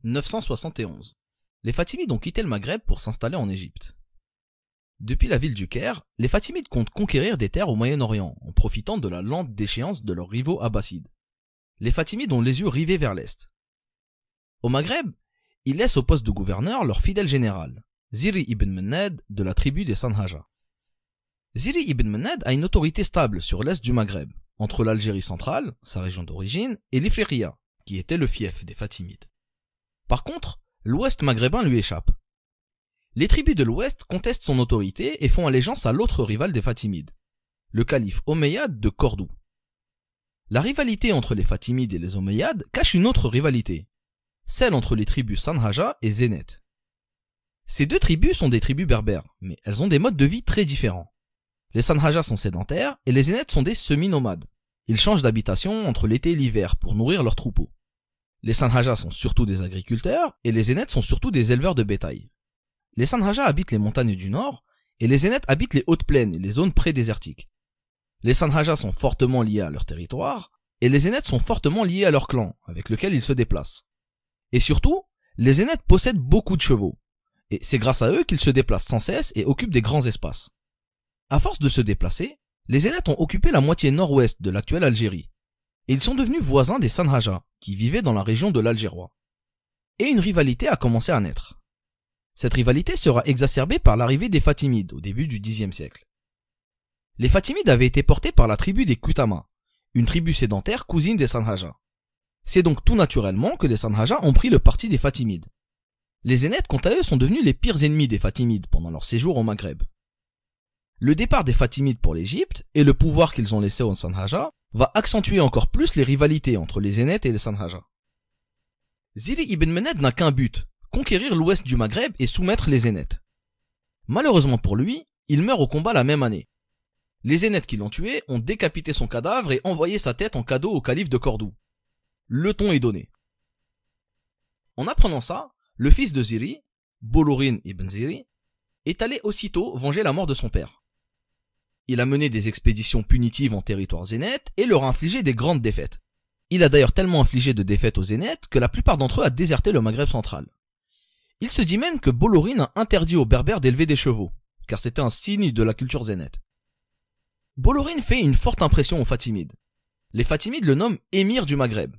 971. Les Fatimides ont quitté le Maghreb pour s'installer en Égypte. Depuis la ville du Caire, les Fatimides comptent conquérir des terres au Moyen-Orient en profitant de la lente déchéance de leurs rivaux abbassides. Les Fatimides ont les yeux rivés vers l'est. Au Maghreb, ils laissent au poste de gouverneur leur fidèle général, Ziri ibn Mennad de la tribu des Sanhaja. Ziri ibn Mennad a une autorité stable sur l'est du Maghreb, entre l'Algérie centrale, sa région d'origine, et l'Ifriqiya, qui était le fief des Fatimides. Par contre, l'ouest maghrébin lui échappe. Les tribus de l'ouest contestent son autorité et font allégeance à l'autre rival des Fatimides, le calife omeyyade de Cordoue. La rivalité entre les Fatimides et les Omeyyades cache une autre rivalité, celle entre les tribus Sanhaja et Zénet. Ces deux tribus sont des tribus berbères, mais elles ont des modes de vie très différents. Les Sanhaja sont sédentaires et les Zénètes sont des semi-nomades. Ils changent d'habitation entre l'été et l'hiver pour nourrir leurs troupeaux. Les Sanhaja sont surtout des agriculteurs et les Zénètes sont surtout des éleveurs de bétail. Les Sanhaja habitent les montagnes du nord et les Zénètes habitent les hautes plaines et les zones pré-désertiques. Les Sanhaja sont fortement liés à leur territoire et les Zénètes sont fortement liés à leur clan avec lequel ils se déplacent. Et surtout, les Zénètes possèdent beaucoup de chevaux et c'est grâce à eux qu'ils se déplacent sans cesse et occupent des grands espaces. À force de se déplacer, les Zénètes ont occupé la moitié nord-ouest de l'actuelle Algérie et ils sont devenus voisins des Sanhaja qui vivaient dans la région de l'Algérois. Et une rivalité a commencé à naître. Cette rivalité sera exacerbée par l'arrivée des Fatimides au début du Xe siècle. Les Fatimides avaient été portés par la tribu des Kutama, une tribu sédentaire cousine des Sanhaja. C'est donc tout naturellement que les Sanhaja ont pris le parti des Fatimides. Les Zénètes, quant à eux, sont devenus les pires ennemis des Fatimides pendant leur séjour au Maghreb. Le départ des Fatimides pour l'Égypte et le pouvoir qu'ils ont laissé aux Sanhaja va accentuer encore plus les rivalités entre les Zénètes et les Sanhaja. Ziri ibn Mennad n'a qu'un but, conquérir l'ouest du Maghreb et soumettre les Zénètes. Malheureusement pour lui, il meurt au combat la même année. Les Zénètes qui l'ont tué ont décapité son cadavre et envoyé sa tête en cadeau au calife de Cordoue. Le ton est donné. En apprenant ça, le fils de Ziri, Bolorin ibn Ziri, est allé aussitôt venger la mort de son père. Il a mené des expéditions punitives en territoire zénète et leur a infligé des grandes défaites. Il a d'ailleurs tellement infligé de défaites aux Zénètes que la plupart d'entre eux a déserté le Maghreb central. Il se dit même que Bolorin a interdit aux Berbères d'élever des chevaux, car c'était un signe de la culture zénète. Bolorin fait une forte impression aux Fatimides. Les Fatimides le nomment émir du Maghreb.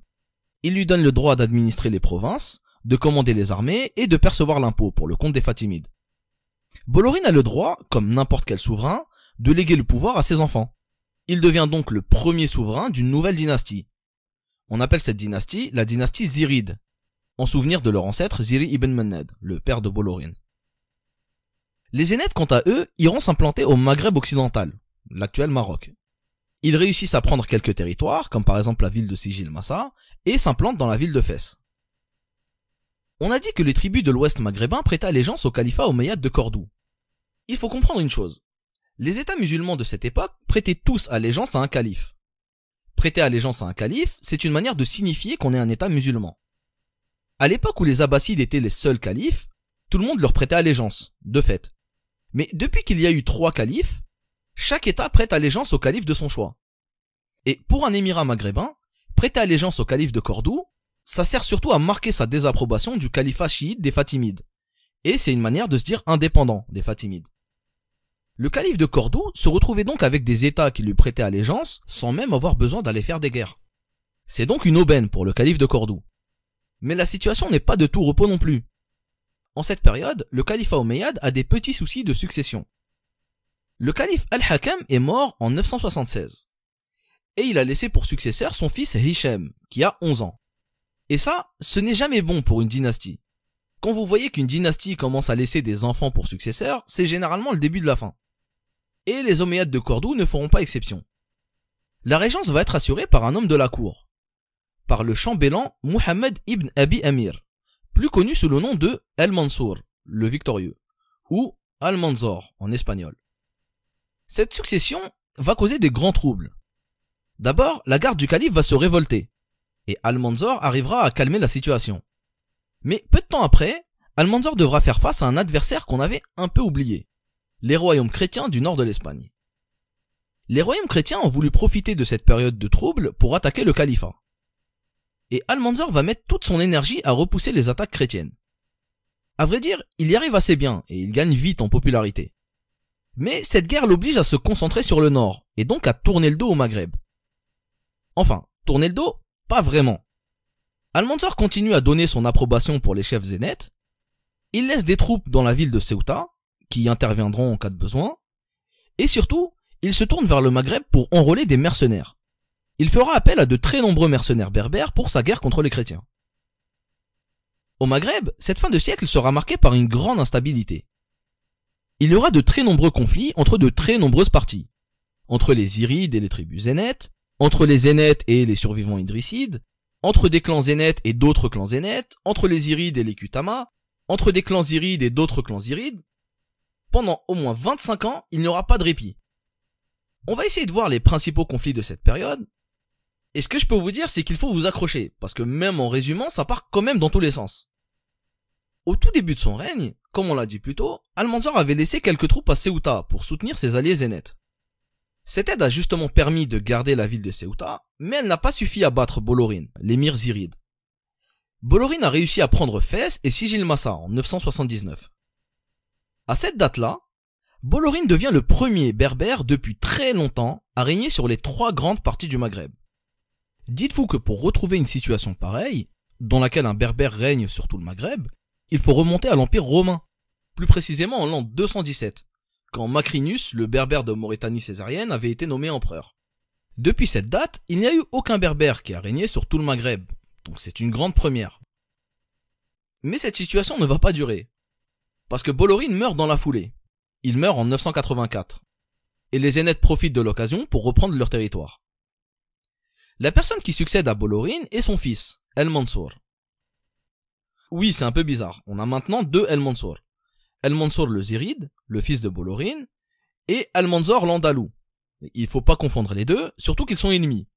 Il lui donne le droit d'administrer les provinces, de commander les armées et de percevoir l'impôt pour le compte des Fatimides. Bolorin a le droit, comme n'importe quel souverain, de léguer le pouvoir à ses enfants. Il devient donc le premier souverain d'une nouvelle dynastie. On appelle cette dynastie la dynastie Ziride, en souvenir de leur ancêtre Ziri ibn Mennad, le père de Bolorin. Les Zénètes, quant à eux, iront s'implanter au Maghreb occidental, l'actuel Maroc. Ils réussissent à prendre quelques territoires, comme par exemple la ville de Sigil Massa, et s'implantent dans la ville de Fès. On a dit que les tribus de l'ouest maghrébin prêtaient allégeance au califat omeyyade de Cordoue. Il faut comprendre une chose. Les États musulmans de cette époque prêtaient tous allégeance à un calife. Prêter allégeance à un calife, c'est une manière de signifier qu'on est un État musulman. À l'époque où les Abbassides étaient les seuls califes, tout le monde leur prêtait allégeance, de fait. Mais depuis qu'il y a eu 3 califes, chaque État prête allégeance au calife de son choix. Et pour un émirat maghrébin, prêter allégeance au calife de Cordoue, ça sert surtout à marquer sa désapprobation du califat chiite des Fatimides. Et c'est une manière de se dire indépendant des Fatimides. Le calife de Cordoue se retrouvait donc avec des États qui lui prêtaient allégeance sans même avoir besoin d'aller faire des guerres. C'est donc une aubaine pour le calife de Cordoue. Mais la situation n'est pas de tout repos non plus. En cette période, le califat omeyyade a des petits soucis de succession. Le calife Al-Hakam est mort en 976. Et il a laissé pour successeur son fils Hichem, qui a 11 ans. Et ça, ce n'est jamais bon pour une dynastie. Quand vous voyez qu'une dynastie commence à laisser des enfants pour successeurs, c'est généralement le début de la fin. Et les Omeyyades de Cordoue ne feront pas exception. La régence va être assurée par un homme de la cour, par le chambellan Muhammad ibn Abi Amir, plus connu sous le nom de Al-Mansour, le victorieux, ou Al-Manzor en espagnol. Cette succession va causer des grands troubles. D'abord, la garde du calife va se révolter, et Al-Manzor arrivera à calmer la situation. Mais peu de temps après, Al-Manzor devra faire face à un adversaire qu'on avait un peu oublié, les royaumes chrétiens du nord de l'Espagne. Les royaumes chrétiens ont voulu profiter de cette période de troubles pour attaquer le califat. et Almanzor va mettre toute son énergie à repousser les attaques chrétiennes. À vrai dire, il y arrive assez bien et il gagne vite en popularité. Mais cette guerre l'oblige à se concentrer sur le nord et donc à tourner le dos au Maghreb. Enfin, tourner le dos, pas vraiment. Almanzor continue à donner son approbation pour les chefs zénètes. Il laisse des troupes dans la ville de Ceuta, qui interviendront en cas de besoin. Et surtout, il se tourne vers le Maghreb pour enrôler des mercenaires. Il fera appel à de très nombreux mercenaires berbères pour sa guerre contre les chrétiens. Au Maghreb, cette fin de siècle sera marquée par une grande instabilité. Il y aura de très nombreux conflits entre de très nombreuses parties. Entre les Zirides et les tribus zénètes, entre les Zénètes et les survivants idrissides, entre des clans zénètes et d'autres clans zénètes, entre les Zirides et les Kutama, entre des clans Zirides et d'autres clans Zirides. Pendant au moins 25 ans, il n'y aura pas de répit. On va essayer de voir les principaux conflits de cette période. Et ce que je peux vous dire, c'est qu'il faut vous accrocher, parce que même en résumant, ça part quand même dans tous les sens. Au tout début de son règne, comme on l'a dit plus tôt, Almanzor avait laissé quelques troupes à Ceuta pour soutenir ses alliés zénètes. Cette aide a justement permis de garder la ville de Ceuta, mais elle n'a pas suffi à battre Bolorin, l'émir ziride. Bolorin a réussi à prendre Fès et Sijil Massa en 979. À cette date-là, Bolorin devient le premier berbère depuis très longtemps à régner sur les 3 grandes parties du Maghreb. Dites-vous que pour retrouver une situation pareille, dans laquelle un berbère règne sur tout le Maghreb, il faut remonter à l'Empire romain, plus précisément en l'an 217, quand Macrinus, le berbère de Maurétanie césarienne, avait été nommé empereur. Depuis cette date, il n'y a eu aucun berbère qui a régné sur tout le Maghreb, donc c'est une grande première. Mais cette situation ne va pas durer, parce que Bolorin meurt dans la foulée. Il meurt en 984, et les Zénètes profitent de l'occasion pour reprendre leur territoire. La personne qui succède à Bolorin est son fils, El-Mansour. Oui, c'est un peu bizarre, on a maintenant 2 El-Mansour. El-Mansour le Ziride, le fils de Bolorin, et Almanzor l'Andalou. Il faut pas confondre les deux, surtout qu'ils sont ennemis.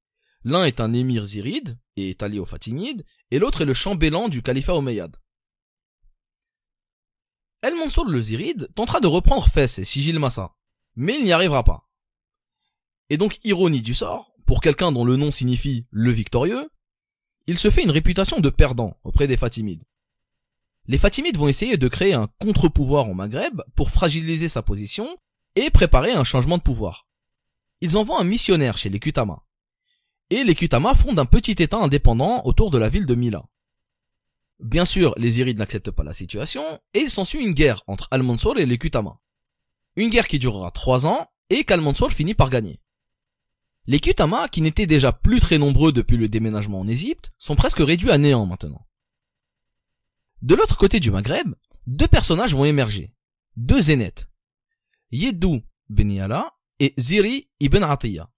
L'un est un émir ziride et est allié aux Fatimides, et l'autre est le chambellan du califat omeyyade. El-Mansour le Ziride tentera de reprendre Fès et Sijil Massa, mais il n'y arrivera pas. Et donc, ironie du sort, pour quelqu'un dont le nom signifie le victorieux, il se fait une réputation de perdant auprès des Fatimides. Les Fatimides vont essayer de créer un contre-pouvoir au Maghreb pour fragiliser sa position et préparer un changement de pouvoir. Ils envoient un missionnaire chez les Kutama. Et les Kutama fondent un petit état indépendant autour de la ville de Mila. Bien sûr, les Zirides n'acceptent pas la situation et il s'ensuit une guerre entre Al-Mansour et les Kutama. Une guerre qui durera 3 ans et qu'Al-Mansour finit par gagner. Les Kutama, qui n'étaient déjà plus très nombreux depuis le déménagement en Égypte, sont presque réduits à néant maintenant. De l'autre côté du Maghreb, 2 personnages vont émerger. 2 zénètes. Yeddou Ben Yala et Ziri ibn Atiyya.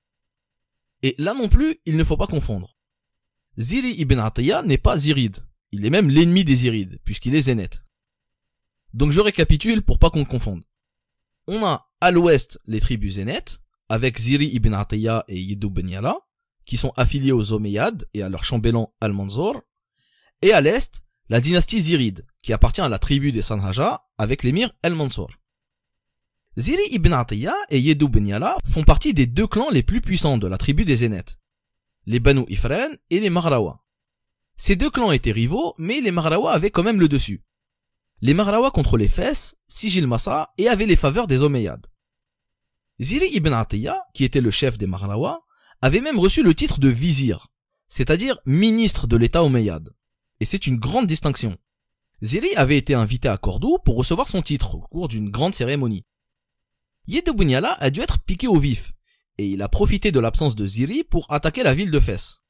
Et là non plus, il ne faut pas confondre. Ziri ibn Atiyya n'est pas ziride. Il est même l'ennemi des zirides, puisqu'il est zénète. Donc je récapitule pour pas qu'on confonde. On a à l'ouest les tribus zénètes, avec Ziri ibn Atiyya et Yeddou Ben Yala, qui sont affiliés aux Omeyyades et à leur chambellan Al-Mansour. Et à l'est, la dynastie ziride, qui appartient à la tribu des Sanhaja, avec l'émir El-Mansour. Ziri ibn Atiyya et Yeddou Ben Yala font partie des 2 clans les plus puissants de la tribu des Zénètes, les Banu Ifren et les Mahrawa. Ces 2 clans étaient rivaux, mais les Mahrawa avaient quand même le dessus. Les Mahrawa contrôlaient Fès, Sijil Massa et avaient les faveurs des Omeyyades. Ziri ibn Atiyya, qui était le chef des Mahrawa, avait même reçu le titre de vizir, c'est-à-dire ministre de l'état omeyyade. Et c'est une grande distinction. Ziri avait été invité à Cordoue pour recevoir son titre au cours d'une grande cérémonie. Yeddou Ben Yala a dû être piqué au vif, et il a profité de l'absence de Ziri pour attaquer la ville de Fès.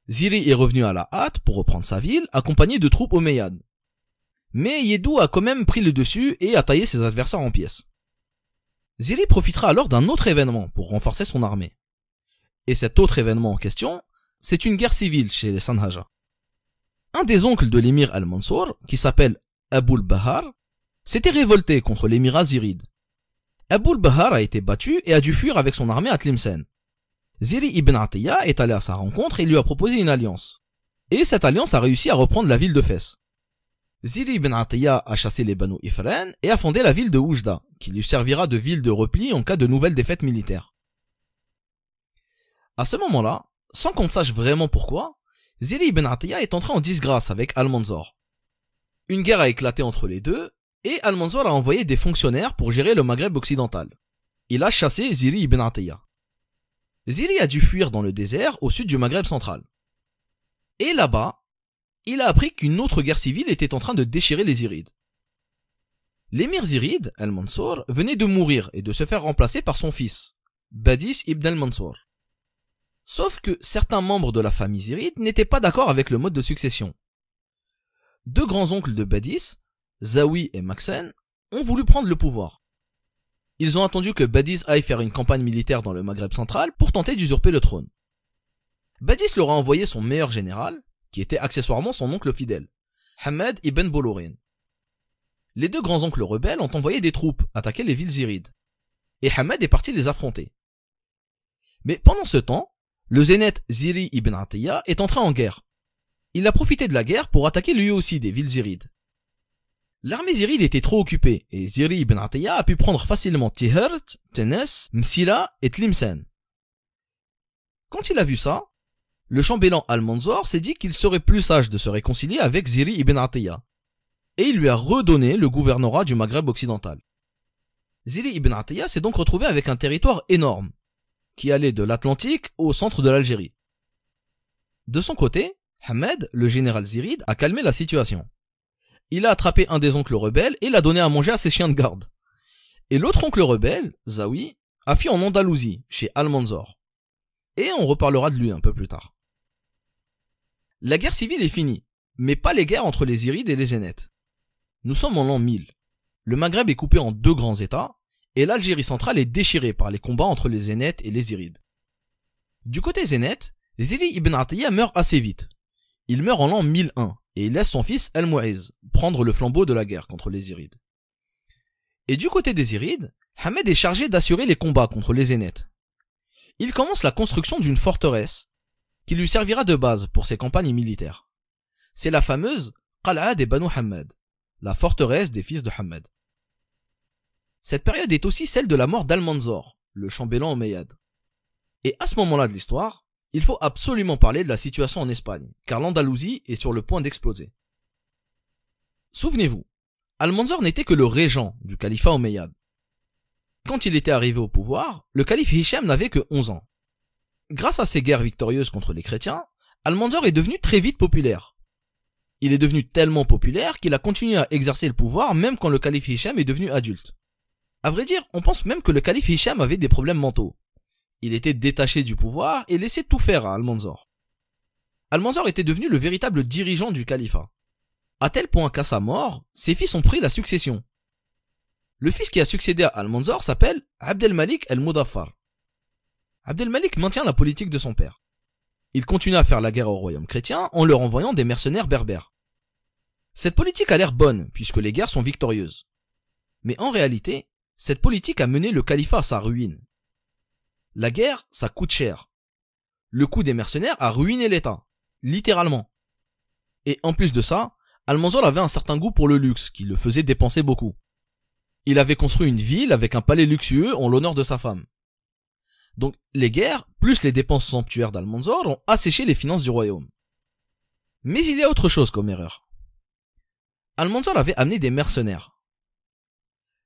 Ziri est revenu à la hâte pour reprendre sa ville, accompagné de troupes omeyyades. Mais Yeddou a quand même pris le dessus et a taillé ses adversaires en pièces. Ziri profitera alors d'un autre événement pour renforcer son armée. Et cet autre événement en question, c'est une guerre civile chez les Sanhaja. Un des oncles de l'émir Al-Mansour, qui s'appelle Aboul Bahar, s'était révolté contre l'émirat ziride. Aboul Bahar a été battu et a dû fuir avec son armée à Tlemcen. Ziri ibn Atiyya est allé à sa rencontre et lui a proposé une alliance. Et cette alliance a réussi à reprendre la ville de Fès. Ziri ibn Atiyya a chassé les Banu Ifren et a fondé la ville de Oujda, qui lui servira de ville de repli en cas de nouvelles défaites militaires. À ce moment-là, sans qu'on sache vraiment pourquoi, Ziri ibn Atiyya est entré en disgrâce avec Al-Manzor. Une guerre a éclaté entre les deux, et Al-Manzor a envoyé des fonctionnaires pour gérer le Maghreb occidental. Il a chassé Ziri ibn Atiyya. Ziri a dû fuir dans le désert au sud du Maghreb central. Et là-bas, il a appris qu'une autre guerre civile était en train de déchirer les Zirides. L'émir Ziride, Al-Mansour, venait de mourir et de se faire remplacer par son fils, Badis ibn al-Mansour. Sauf que certains membres de la famille Ziride n'étaient pas d'accord avec le mode de succession. Deux grands-oncles de Badis, Zawi et Maksen, ont voulu prendre le pouvoir. Ils ont attendu que Badis aille faire une campagne militaire dans le Maghreb central pour tenter d'usurper le trône. Badis leur a envoyé son meilleur général, qui était accessoirement son oncle fidèle, Hamad ibn Bolorin. Les deux grands-oncles rebelles ont envoyé des troupes attaquer les villes Zirides, et Hamad est parti les affronter. Mais pendant ce temps, le zénith Ziri ibn Atiyya est entré en guerre. Il a profité de la guerre pour attaquer lui aussi des villes Zirides. L'armée Ziride était trop occupée, et Ziri ibn Atiyya a pu prendre facilement Tihert, Tenes, Msila et Tlemcen. Quand il a vu ça, le chambellan Al-Manzor s'est dit qu'il serait plus sage de se réconcilier avec Ziri ibn Atiyya, et il lui a redonné le gouvernorat du Maghreb occidental. Ziri ibn Atiyya s'est donc retrouvé avec un territoire énorme, qui allait de l'Atlantique au centre de l'Algérie. De son côté, Hamad, le général Ziride, a calmé la situation. Il a attrapé un des oncles rebelles et l'a donné à manger à ses chiens de garde. Et l'autre oncle rebelle, Zawi, a fui en Andalousie, chez Al-Manzor. Et on reparlera de lui un peu plus tard. La guerre civile est finie, mais pas les guerres entre les Zirides et les Zénètes. Nous sommes en l'an 1000. Le Maghreb est coupé en deux grands états, et l'Algérie centrale est déchirée par les combats entre les Zénètes et les Zirides. Du côté Zénète, Ziri ibn Atiyya meurt assez vite. Il meurt en l'an 1001, et il laisse son fils Al-Mu'iz prendre le flambeau de la guerre contre les Zirides. Et du côté des Zirides, Hamad est chargé d'assurer les combats contre les Zénètes. Il commence la construction d'une forteresse qui lui servira de base pour ses campagnes militaires. C'est la fameuse Qal'a des Banu Hamad, la forteresse des fils de Hamad. Cette période est aussi celle de la mort d'Al-Manzor, le chambellan omeyyade. Et à ce moment-là de l'histoire, il faut absolument parler de la situation en Espagne, car l'Andalousie est sur le point d'exploser. Souvenez-vous, Al-Manzor n'était que le régent du califat omeyyade. Quand il était arrivé au pouvoir, le calife Hicham n'avait que 11 ans. Grâce à ses guerres victorieuses contre les chrétiens, Al-Manzor est devenu très vite populaire. Il est devenu tellement populaire qu'il a continué à exercer le pouvoir même quand le calife Hicham est devenu adulte. À vrai dire, on pense même que le calife Hicham avait des problèmes mentaux. Il était détaché du pouvoir et laissait tout faire à Al-Manzor. Al-Manzor était devenu le véritable dirigeant du califat. À tel point qu'à sa mort, ses fils ont pris la succession. Le fils qui a succédé à Al-Manzor s'appelle Abdelmalik el-Mudaffar. Abdelmalik maintient la politique de son père. Il continue à faire la guerre au royaume chrétien en leur envoyant des mercenaires berbères. Cette politique a l'air bonne puisque les guerres sont victorieuses. Mais en réalité, cette politique a mené le califat à sa ruine. La guerre, ça coûte cher. Le coût des mercenaires a ruiné l'État, littéralement. Et en plus de ça, Al-Manzor avait un certain goût pour le luxe qui le faisait dépenser beaucoup. Il avait construit une ville avec un palais luxueux en l'honneur de sa femme. Donc les guerres, plus les dépenses somptuaires d'Al-Manzor ont asséché les finances du royaume. Mais il y a autre chose comme erreur. Al-Manzor avait amené des mercenaires.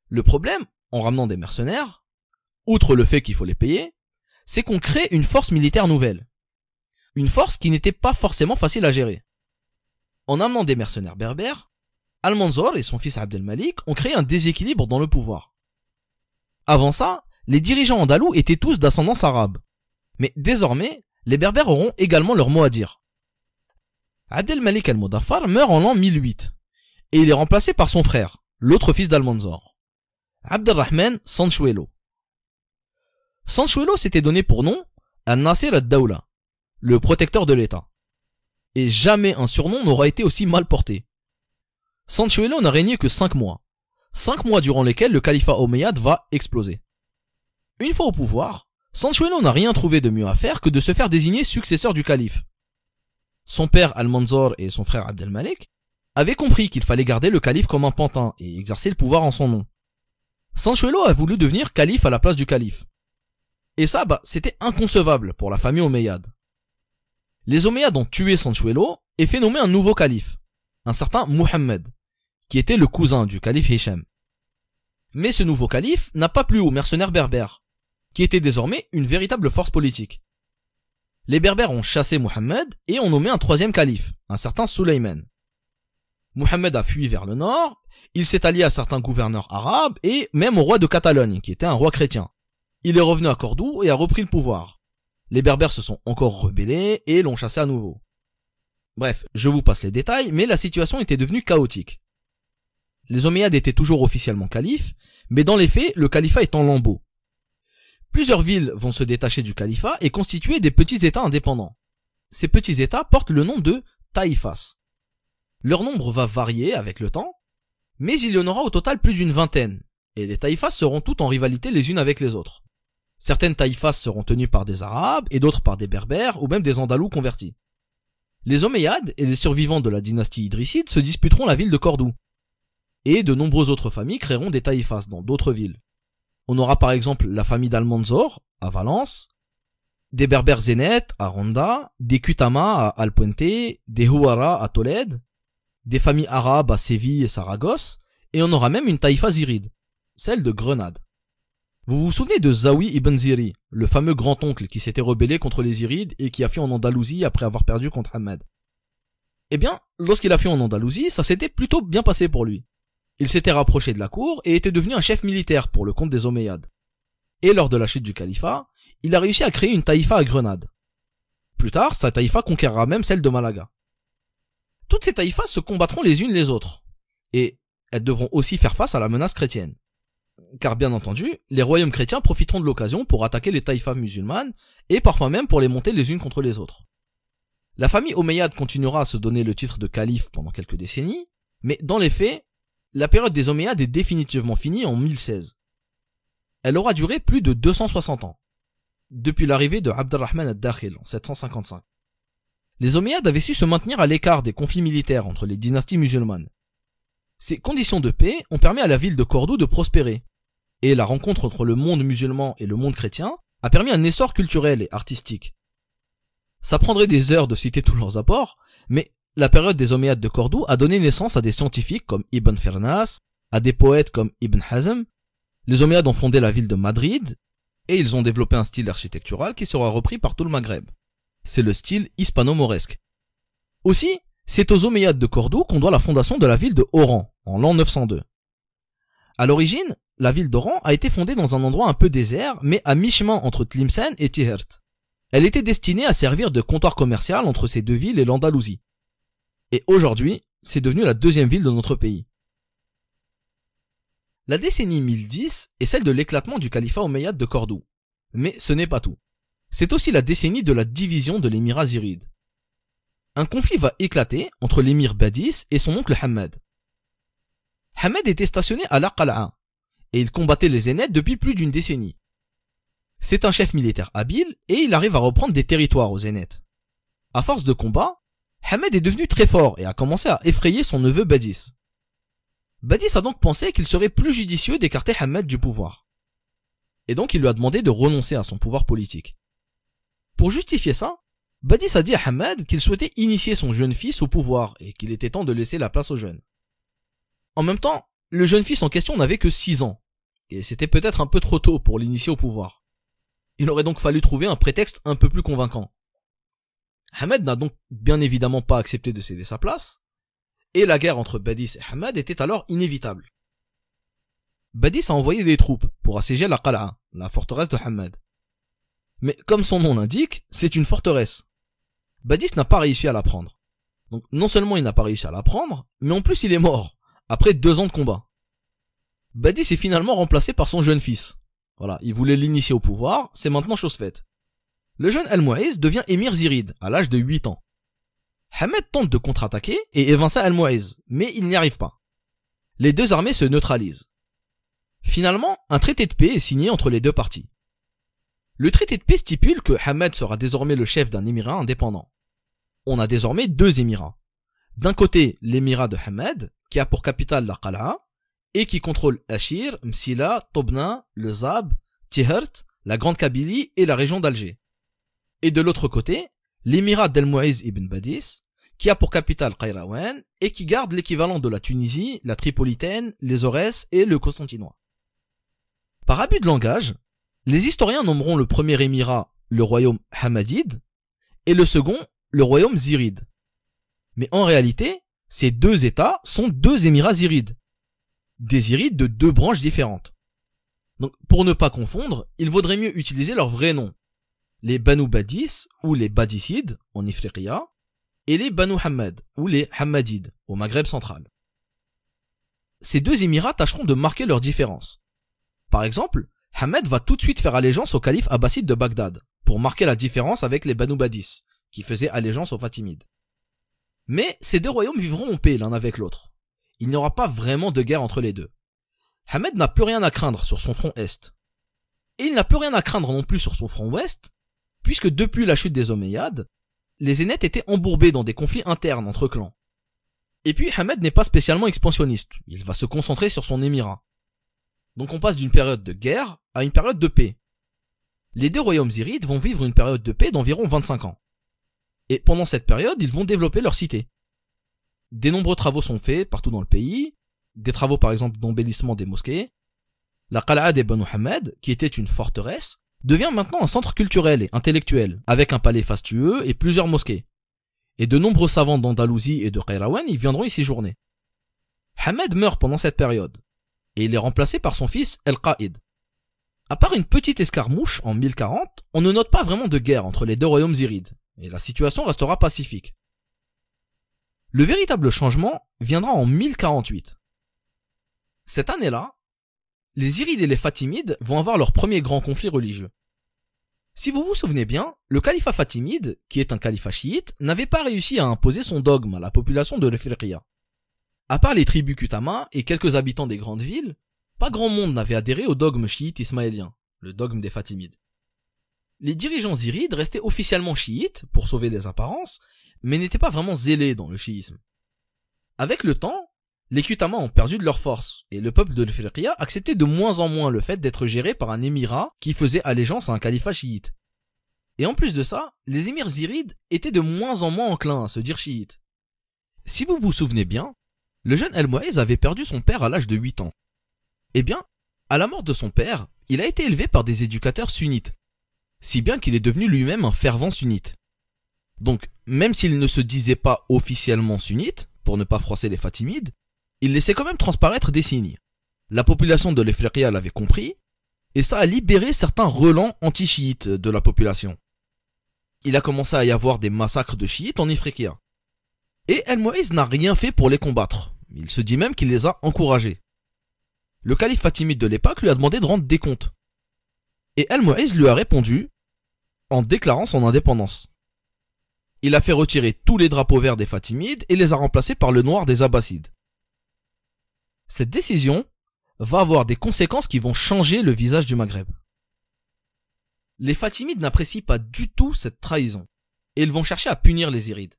Le problème, en ramenant des mercenaires, outre le fait qu'il faut les payer, c'est qu'on crée une force militaire nouvelle. Une force qui n'était pas forcément facile à gérer. En amenant des mercenaires berbères, Al-Manzor et son fils Abdelmalik ont créé un déséquilibre dans le pouvoir. Avant ça, les dirigeants andalous étaient tous d'ascendance arabe. Mais désormais, les berbères auront également leur mot à dire. Abdelmalik el-Mudaffar meurt en l'an 1008, et il est remplacé par son frère, l'autre fils d'Al-Manzor, Abdelrahman Sanchuelo. Sanchuelo s'était donné pour nom Al-Nasir ad-Dawla, le protecteur de l'État. Et jamais un surnom n'aura été aussi mal porté. Sanchuelo n'a régné que 5 mois. 5 mois durant lesquels le califat omeyyade va exploser. Une fois au pouvoir, Sanchuelo n'a rien trouvé de mieux à faire que de se faire désigner successeur du calife. Son père Al-Manzor et son frère Abdelmalik avaient compris qu'il fallait garder le calife comme un pantin et exercer le pouvoir en son nom. Sanchuelo a voulu devenir calife à la place du calife. Et ça, c'était inconcevable pour la famille omeyyade. Les Omeyyades ont tué Sanchuelo et fait nommer un nouveau calife, un certain Mohammed, qui était le cousin du calife Hicham. Mais ce nouveau calife n'a pas plu aux mercenaires berbères, qui étaient désormais une véritable force politique. Les berbères ont chassé Mohammed et ont nommé un troisième calife, un certain Sulayman. Mohammed a fui vers le nord, il s'est allié à certains gouverneurs arabes et même au roi de Catalogne, qui était un roi chrétien. Il est revenu à Cordoue et a repris le pouvoir. Les berbères se sont encore rebellés et l'ont chassé à nouveau. Bref, je vous passe les détails, mais la situation était devenue chaotique. Les Omeyyades étaient toujours officiellement califes, mais dans les faits, le califat est en lambeaux. Plusieurs villes vont se détacher du califat et constituer des petits états indépendants. Ces petits états portent le nom de taïfas. Leur nombre va varier avec le temps, mais il y en aura au total plus d'une vingtaine, et les taïfas seront toutes en rivalité les unes avec les autres. Certaines taïfas seront tenues par des Arabes et d'autres par des Berbères ou même des Andalous convertis. Les Omeyyades et les survivants de la dynastie idrisside se disputeront la ville de Cordoue. Et de nombreuses autres familles créeront des taïfas dans d'autres villes. On aura par exemple la famille d'Almanzor à Valence, des Berbères Zénètes à Ronda, des Kutama à Alpuente, des Houara à Tolède, des familles arabes à Séville et Saragosse, et on aura même une taïfa ziride, celle de Grenade. Vous vous souvenez de Zawi ibn Ziri, le fameux grand-oncle qui s'était rebellé contre les Zirides et qui a fui en Andalousie après avoir perdu contre Ahmed? Eh bien, lorsqu'il a fui en Andalousie, ça s'était plutôt bien passé pour lui. Il s'était rapproché de la cour et était devenu un chef militaire pour le compte des Omeyyades. Et lors de la chute du califat, il a réussi à créer une taïfa à Grenade. Plus tard, sa taïfa conquérera même celle de Malaga. Toutes ces taïfas se combattront les unes les autres, et elles devront aussi faire face à la menace chrétienne. Car bien entendu, les royaumes chrétiens profiteront de l'occasion pour attaquer les taïfas musulmanes, et parfois même pour les monter les unes contre les autres. La famille Omeyyade continuera à se donner le titre de calife pendant quelques décennies, mais dans les faits, la période des Omeyyades est définitivement finie en 1016. Elle aura duré plus de 260 ans, depuis l'arrivée de Abd al-Rahman al-Dakhil en 755. Les Omeyyades avaient su se maintenir à l'écart des conflits militaires entre les dynasties musulmanes. Ces conditions de paix ont permis à la ville de Cordoue de prospérer, et la rencontre entre le monde musulman et le monde chrétien a permis un essor culturel et artistique. Ça prendrait des heures de citer tous leurs apports, mais la période des Omeyyades de Cordoue a donné naissance à des scientifiques comme Ibn Firnas, à des poètes comme Ibn Hazm. Les Omeyyades ont fondé la ville de Madrid, et ils ont développé un style architectural qui sera repris par tout le Maghreb. C'est le style hispano-mauresque. Aussi, c'est aux Omeyyades de Cordoue qu'on doit la fondation de la ville de Oran, en l'an 902. À l'origine, la ville d'Oran a été fondée dans un endroit un peu désert, mais à mi-chemin entre Tlemcen et Tihert. Elle était destinée à servir de comptoir commercial entre ces deux villes et l'Andalousie. Et aujourd'hui, c'est devenu la deuxième ville de notre pays. La décennie 1010 est celle de l'éclatement du califat omeyyade de Cordoue. Mais ce n'est pas tout. C'est aussi la décennie de la division de l'émirat ziride. Un conflit va éclater entre l'émir Badis et son oncle Hamad. Hamad était stationné à l'Aqala'a, et il combattait les Zénètes depuis plus d'une décennie. C'est un chef militaire habile et il arrive à reprendre des territoires aux Zénètes. À force de combat, Hamad est devenu très fort et a commencé à effrayer son neveu Badis. Badis a donc pensé qu'il serait plus judicieux d'écarter Hamad du pouvoir. Et donc il lui a demandé de renoncer à son pouvoir politique. Pour justifier ça, Badis a dit à Hamad qu'il souhaitait initier son jeune fils au pouvoir et qu'il était temps de laisser la place aux jeunes. En même temps, le jeune fils en question n'avait que 6 ans, et c'était peut-être un peu trop tôt pour l'initier au pouvoir. Il aurait donc fallu trouver un prétexte un peu plus convaincant. Hamad n'a donc bien évidemment pas accepté de céder sa place, et la guerre entre Badis et Hamad était alors inévitable. Badis a envoyé des troupes pour assiéger la Qala'a, la forteresse de Hamad. Mais comme son nom l'indique, c'est une forteresse. Badis n'a pas réussi à la prendre. Donc non seulement il n'a pas réussi à la prendre, mais en plus il est mort, après 2 ans de combat. Badis est finalement remplacé par son jeune fils. Voilà, il voulait l'initier au pouvoir, c'est maintenant chose faite. Le jeune Al-Mu'iz devient émir ziride à l'âge de 8 ans. Hamad tente de contre-attaquer et évincer Al-Mu'iz, mais il n'y arrive pas. Les deux armées se neutralisent. Finalement, un traité de paix est signé entre les deux parties. Le traité de paix stipule que Hamad sera désormais le chef d'un émirat indépendant. On a désormais 2 émirats. D'un côté, l'émirat de Hamad, qui a pour capitale la Qala'a, et qui contrôle Achir, Msila, Tobna, le Zab, Tihert, la Grande Kabylie et la région d'Alger. Et de l'autre côté, l'émirat d'El Mu'izz ibn Badis, qui a pour capitale Qayrawan et qui garde l'équivalent de la Tunisie, la Tripolitaine, les Aurès et le Constantinois. Par abus de langage, les historiens nommeront le premier émirat le royaume Hammadide et le second le royaume Ziride. Mais en réalité, ces deux États sont deux émirats zirides, des zirides de deux branches différentes. Donc pour ne pas confondre, il vaudrait mieux utiliser leur vrai nom, les Banu Badis ou les Badicides en Ifriqiya, et les Banu Hammad ou les Hammadides au Maghreb central. Ces deux émirats tâcheront de marquer leurs différences. Par exemple, Hammad va tout de suite faire allégeance au calife abbasside de Bagdad, pour marquer la différence avec les Banu Badis, qui faisaient allégeance aux Fatimides. Mais ces deux royaumes vivront en paix l'un avec l'autre. Il n'y aura pas vraiment de guerre entre les deux. Hammad n'a plus rien à craindre sur son front est. Et il n'a plus rien à craindre non plus sur son front ouest, puisque depuis la chute des Omeyyades, les Zénètes étaient embourbés dans des conflits internes entre clans. Et puis Hammad n'est pas spécialement expansionniste, il va se concentrer sur son émirat. Donc on passe d'une période de guerre à une période de paix. Les deux royaumes zirides vont vivre une période de paix d'environ 25 ans. Et pendant cette période, ils vont développer leur cité. Des nombreux travaux sont faits partout dans le pays, des travaux par exemple d'embellissement des mosquées. La Qala'a des Banu Hammad, qui était une forteresse, devient maintenant un centre culturel et intellectuel, avec un palais fastueux et plusieurs mosquées. Et de nombreux savants d'Andalousie et de Qayrawan y viendront y séjourner. Hammad meurt pendant cette période, et il est remplacé par son fils El-Qa'id. À part une petite escarmouche en 1040, on ne note pas vraiment de guerre entre les deux royaumes zirides, et la situation restera pacifique. Le véritable changement viendra en 1048. Cette année-là, les Zirides et les Fatimides vont avoir leur premier grand conflit religieux. Si vous vous souvenez bien, le califat fatimide, qui est un califat chiite, n'avait pas réussi à imposer son dogme à la population de l'Ifriqiya. À part les tribus Kutama et quelques habitants des grandes villes, pas grand monde n'avait adhéré au dogme chiite ismaélien, le dogme des Fatimides. Les dirigeants zirides restaient officiellement chiites, pour sauver les apparences, mais n'étaient pas vraiment zélés dans le chiisme. Avec le temps, les Kutama ont perdu de leur force, et le peuple de l'Ifriqiya acceptait de moins en moins le fait d'être géré par un émirat qui faisait allégeance à un califat chiite. Et en plus de ça, les émirs zirides étaient de moins en moins enclins à se dire chiites. Si vous vous souvenez bien, le jeune El Mu'izz avait perdu son père à l'âge de 8 ans. Eh bien, à la mort de son père, il a été élevé par des éducateurs sunnites, si bien qu'il est devenu lui-même un fervent sunnite. Donc, même s'il ne se disait pas officiellement sunnite, pour ne pas froisser les Fatimides, il laissait quand même transparaître des signes. La population de l'Ifriqiya l'avait compris, et ça a libéré certains relents anti-chiites de la population. Il a commencé à y avoir des massacres de chiites en Ifriqiya. Et El Mu'izz n'a rien fait pour les combattre, il se dit même qu'il les a encouragés. Le calife fatimide de l'époque lui a demandé de rendre des comptes. Et El Mu'izz lui a répondu en déclarant son indépendance. Il a fait retirer tous les drapeaux verts des Fatimides et les a remplacés par le noir des Abbassides. Cette décision va avoir des conséquences qui vont changer le visage du Maghreb. Les Fatimides n'apprécient pas du tout cette trahison, et ils vont chercher à punir les Zirides.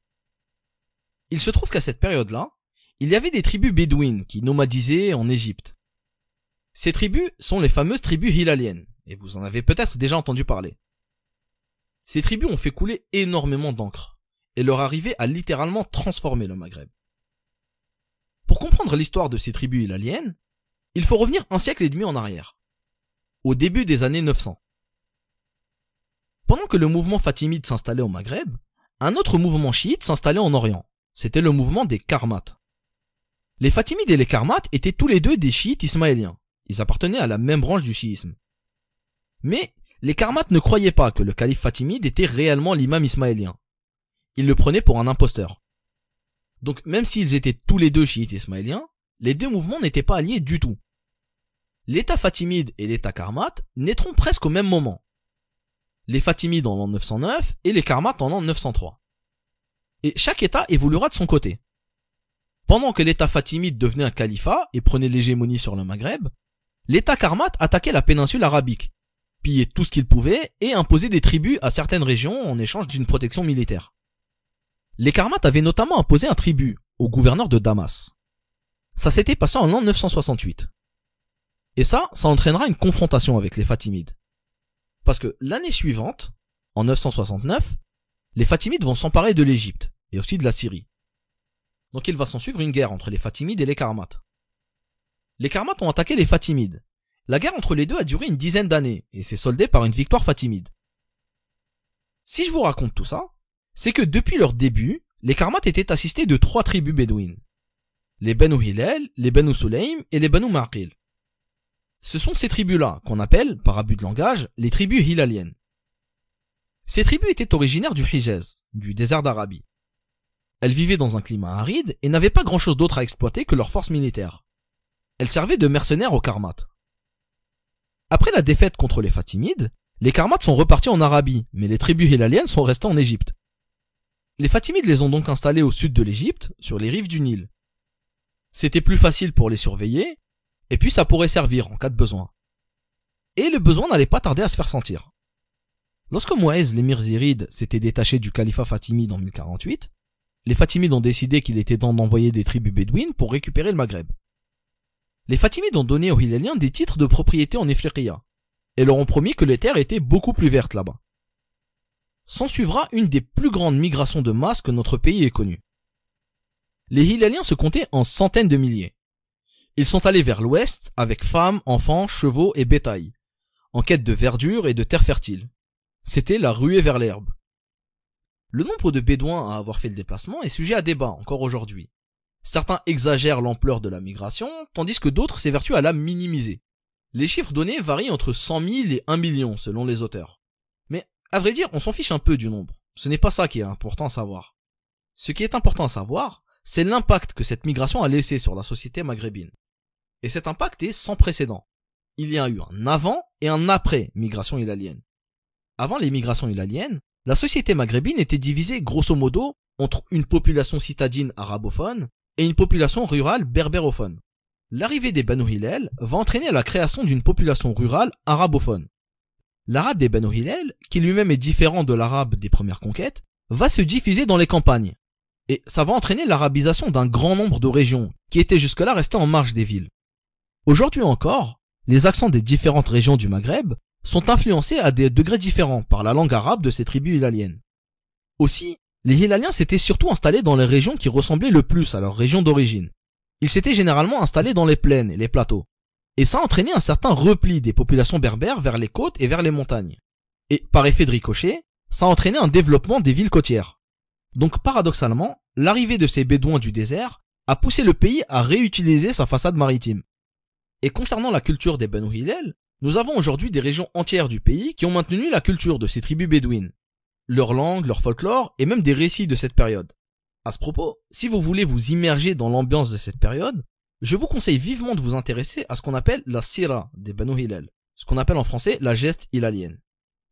Il se trouve qu'à cette période-là, il y avait des tribus bédouines qui nomadisaient en Égypte. Ces tribus sont les fameuses tribus hilaliennes, et vous en avez peut-être déjà entendu parler. Ces tribus ont fait couler énormément d'encre, et leur arrivée a littéralement transformé le Maghreb. Pour comprendre l'histoire de ces tribus hilaliennes, il faut revenir un siècle et demi en arrière, au début des années 900. Pendant que le mouvement fatimide s'installait au Maghreb, un autre mouvement chiite s'installait en Orient. C'était le mouvement des Karmates. Les Fatimides et les Karmates étaient tous les deux des chiites ismaéliens. Ils appartenaient à la même branche du chiisme. Mais les Karmates ne croyaient pas que le calife fatimide était réellement l'imam ismaélien. Ils le prenaient pour un imposteur. Donc même s'ils étaient tous les deux chiites ismaéliens, les deux mouvements n'étaient pas alliés du tout. L'état fatimide et l'état karmate naîtront presque au même moment. Les Fatimides en l'an 909 et les Karmates en l'an 903. Et chaque état évoluera de son côté. Pendant que l'état fatimide devenait un califat et prenait l'hégémonie sur le Maghreb, l'état karmate attaquait la péninsule arabique, pillait tout ce qu'il pouvait et imposait des tribus à certaines régions en échange d'une protection militaire. Les Karmates avaient notamment imposé un tribut au gouverneur de Damas. Ça s'était passé en l'an 968. Et ça entraînera une confrontation avec les Fatimides. Parce que l'année suivante, en 969, les Fatimides vont s'emparer de l'Égypte et aussi de la Syrie. Donc il va s'en suivre une guerre entre les Fatimides et les Karmates. Les Karmates ont attaqué les Fatimides. La guerre entre les deux a duré une dizaine d'années et s'est soldée par une victoire fatimide. Si je vous raconte tout ça, c'est que depuis leur début, les Karmates étaient assistés de 3 tribus bédouines. Les Banu Hilal, les Banu Sulaym et les Banu Ma'qil. Ce sont ces tribus-là qu'on appelle, par abus de langage, les tribus hilaliennes. Ces tribus étaient originaires du Hijaz, du désert d'Arabie. Elles vivaient dans un climat aride et n'avaient pas grand-chose d'autre à exploiter que leurs forces militaires. Elles servaient de mercenaires aux Karmates. Après la défaite contre les Fatimides, les Karmates sont repartis en Arabie, mais les tribus hilaliennes sont restées en Égypte. Les Fatimides les ont donc installés au sud de l'Égypte, sur les rives du Nil. C'était plus facile pour les surveiller, et puis ça pourrait servir en cas de besoin. Et le besoin n'allait pas tarder à se faire sentir. Lorsque Mou'ez l'émir ziride s'était détaché du califat fatimide en 1048, les Fatimides ont décidé qu'il était temps d'envoyer des tribus bédouines pour récupérer le Maghreb. Les Fatimides ont donné aux Hilaliens des titres de propriété en Ifriqiya, et leur ont promis que les terres étaient beaucoup plus vertes là-bas. S'ensuivra une des plus grandes migrations de masse que notre pays ait connue. Les Hilaliens se comptaient en centaines de milliers. Ils sont allés vers l'ouest avec femmes, enfants, chevaux et bétail, en quête de verdure et de terres fertiles. C'était la ruée vers l'herbe. Le nombre de Bédouins à avoir fait le déplacement est sujet à débat encore aujourd'hui. Certains exagèrent l'ampleur de la migration, tandis que d'autres s'évertuent à la minimiser. Les chiffres donnés varient entre 100 000 et 1 million selon les auteurs. Mais à vrai dire, on s'en fiche un peu du nombre. Ce n'est pas ça qui est important à savoir. Ce qui est important à savoir, c'est l'impact que cette migration a laissé sur la société maghrébine. Et cet impact est sans précédent. Il y a eu un avant et un après migration hilalienne. Avant les migrations hilaliennes, la société maghrébine était divisée grosso modo entre une population citadine arabophone et une population rurale berbérophone. L'arrivée des Banu Hilal va entraîner la création d'une population rurale arabophone. L'arabe des Banu Hilal, qui lui-même est différent de l'arabe des premières conquêtes, va se diffuser dans les campagnes. Et ça va entraîner l'arabisation d'un grand nombre de régions qui étaient jusque-là restées en marge des villes. Aujourd'hui encore, les accents des différentes régions du Maghreb sont influencés à des degrés différents par la langue arabe de ces tribus hilaliennes. Aussi, les Hilaliens s'étaient surtout installés dans les régions qui ressemblaient le plus à leur région d'origine. Ils s'étaient généralement installés dans les plaines et les plateaux. Et ça a entraîné un certain repli des populations berbères vers les côtes et vers les montagnes. Et par effet de ricochet, ça a entraîné un développement des villes côtières. Donc paradoxalement, l'arrivée de ces Bédouins du désert a poussé le pays à réutiliser sa façade maritime. Et concernant la culture des Banu Hilal, nous avons aujourd'hui des régions entières du pays qui ont maintenu la culture de ces tribus bédouines, leur langue, leur folklore et même des récits de cette période. À ce propos, si vous voulez vous immerger dans l'ambiance de cette période, je vous conseille vivement de vous intéresser à ce qu'on appelle la Sira des Banu Hilal, ce qu'on appelle en français la geste hilalienne.